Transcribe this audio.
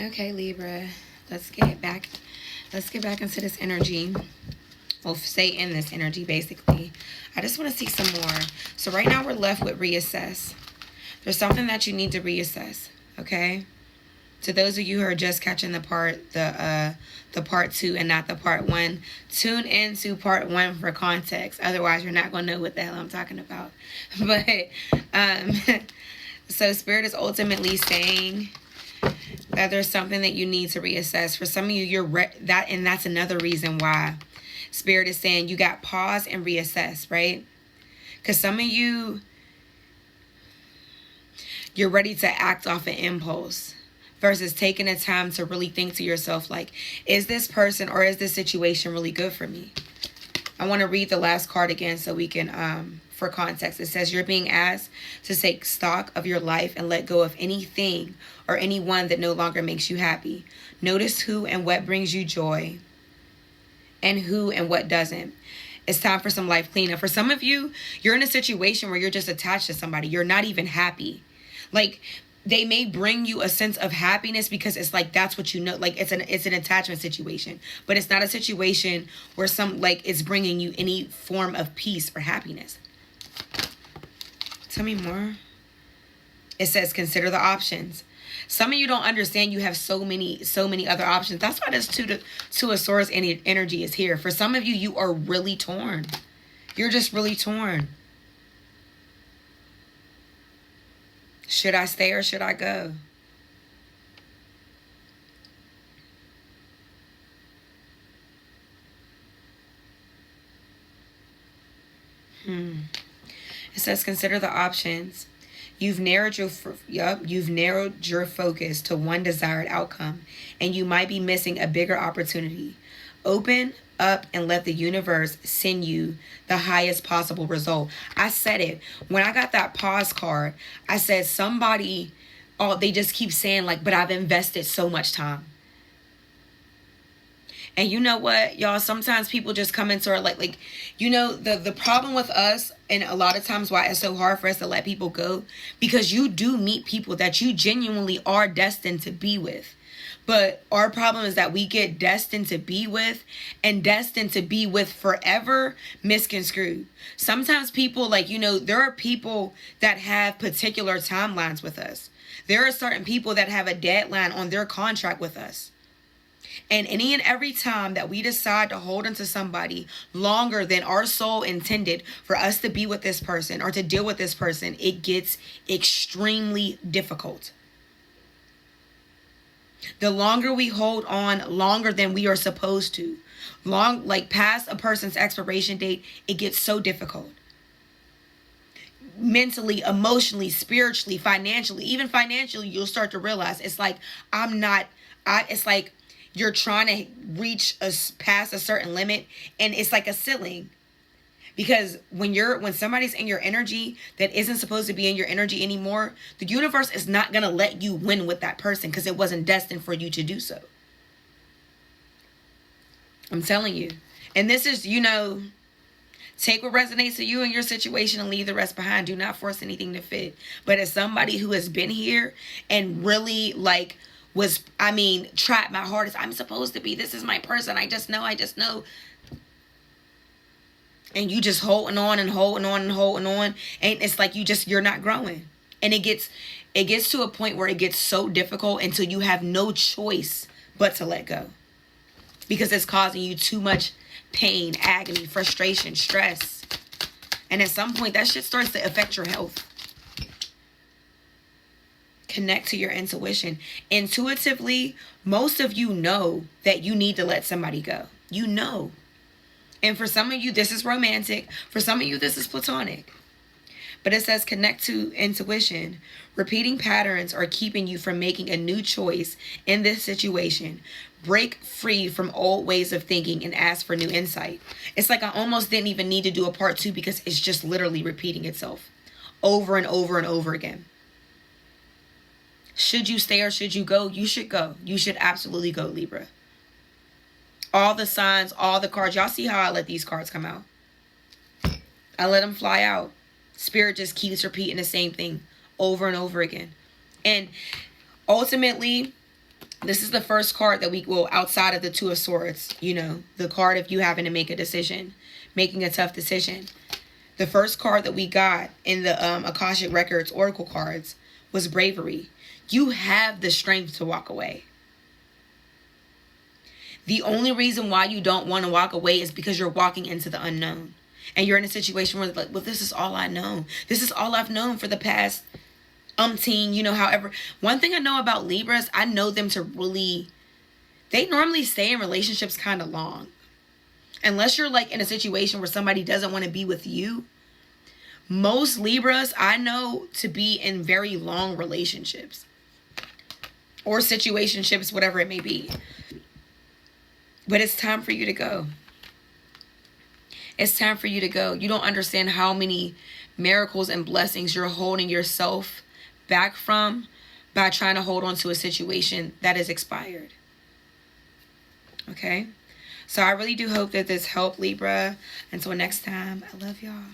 Okay, Libra. Let's get back into this energy. Well, stay in this energy, basically. I just want to see some more. So right now we're left with reassess. There's something that you need to reassess, okay? To those of you who are just catching the part 2 and not the part 1, tune into part 1 for context. Otherwise, you're not going to know what the hell I'm talking about. But, so Spirit is ultimately saying that there's something that you need to reassess. For some of you, and that's another reason why Spirit is saying you got pause and reassess, right? Because some of you, you're ready to act off an impulse versus taking the time to really think to yourself, like, is this person or is this situation really good for me? I want to read the last card again so we can, for context. It says you're being asked to take stock of your life and let go of anything or anyone that no longer makes you happy. Notice who and what brings you joy and who and what doesn't. It's time for some life cleanup. For some of you, you're in a situation where you're just attached to somebody. You're not even happy. Like, they may bring you a sense of happiness because it's like, that's what you know. Like, it's an attachment situation. But it's not a situation where it's bringing you any form of peace or happiness. Tell me more. It says, consider the options. Some of you don't understand you have so many other options. That's why this two of Swords energy is here. For some of you, you are really torn. You're just really torn. Should I stay or should I go? It says consider the options. You've narrowed your focus to one desired outcome, and you might be missing a bigger opportunity. Open up and let the universe send you the highest possible result. I said it when I got that pause card. I said somebody, they just keep saying like, but I've invested so much time. And you know what, y'all, sometimes people just come into our the problem with us, and a lot of times why it's so hard for us to let people go, because you do meet people that you genuinely are destined to be with. But our problem is that we get destined to be with and destined to be with forever misconstrued. Sometimes people there are people that have particular timelines with us. There are certain people that have a deadline on their contract with us. And any and every time that we decide to hold onto somebody longer than our soul intended for us to be with this person or to deal with this person, it gets extremely difficult. The longer we hold on, longer than we are supposed to, past a person's expiration date, it gets so difficult. Mentally, emotionally, spiritually, financially, even financially, you'll start to realize it's like, it's like you're trying to reach past a certain limit, and it's like a ceiling. Because when somebody's in your energy that isn't supposed to be in your energy anymore, the universe is not going to let you win with that person because it wasn't destined for you to do so. I'm telling you. And this is, take what resonates to you in your situation and leave the rest behind. Do not force anything to fit. But as somebody who has been here and really tried my hardest, I'm supposed to be, this is my person, I just know. And you just holding on and holding on and holding on. And it's like you're not growing. And it gets to a point where it gets so difficult until you have no choice but to let go. Because it's causing you too much pain, agony, frustration, stress. And at some point, that shit starts to affect your health. Connect to your intuition. Intuitively, most of you know that you need to let somebody go. You know. And for some of you, this is romantic. For some of you, this is platonic. But it says connect to intuition. Repeating patterns are keeping you from making a new choice in this situation. Break free from old ways of thinking and ask for new insight. It's like I almost didn't even need to do a part 2 because it's just literally repeating itself over and over and over again. Should you stay or should you go? You should go. You should absolutely go, Libra. All the signs, all the cards. Y'all see how I let these cards come out? I let them fly out. Spirit just keeps repeating the same thing over and over again. And ultimately, This is the first card that we will, outside of the Two of Swords, you know, the card of you having to make a decision, making a tough decision. The first card that we got in the Akashic Records Oracle cards was bravery. You have the strength to walk away. The only reason why you don't want to walk away is because you're walking into the unknown. And you're in a situation where, like, well, this is all I know. This is all I've known for the past umpteen, you know, however. One thing I know about Libras, I know them to really, they normally stay in relationships kind of long. Unless you're like in a situation where somebody doesn't want to be with you. Most Libras I know to be in very long relationships. Or situationships, whatever it may be. But it's time for you to go. It's time for you to go. You don't understand how many miracles and blessings you're holding yourself back from by trying to hold on to a situation that is expired. Okay? So I really do hope that this helped, Libra. Until next time, I love y'all.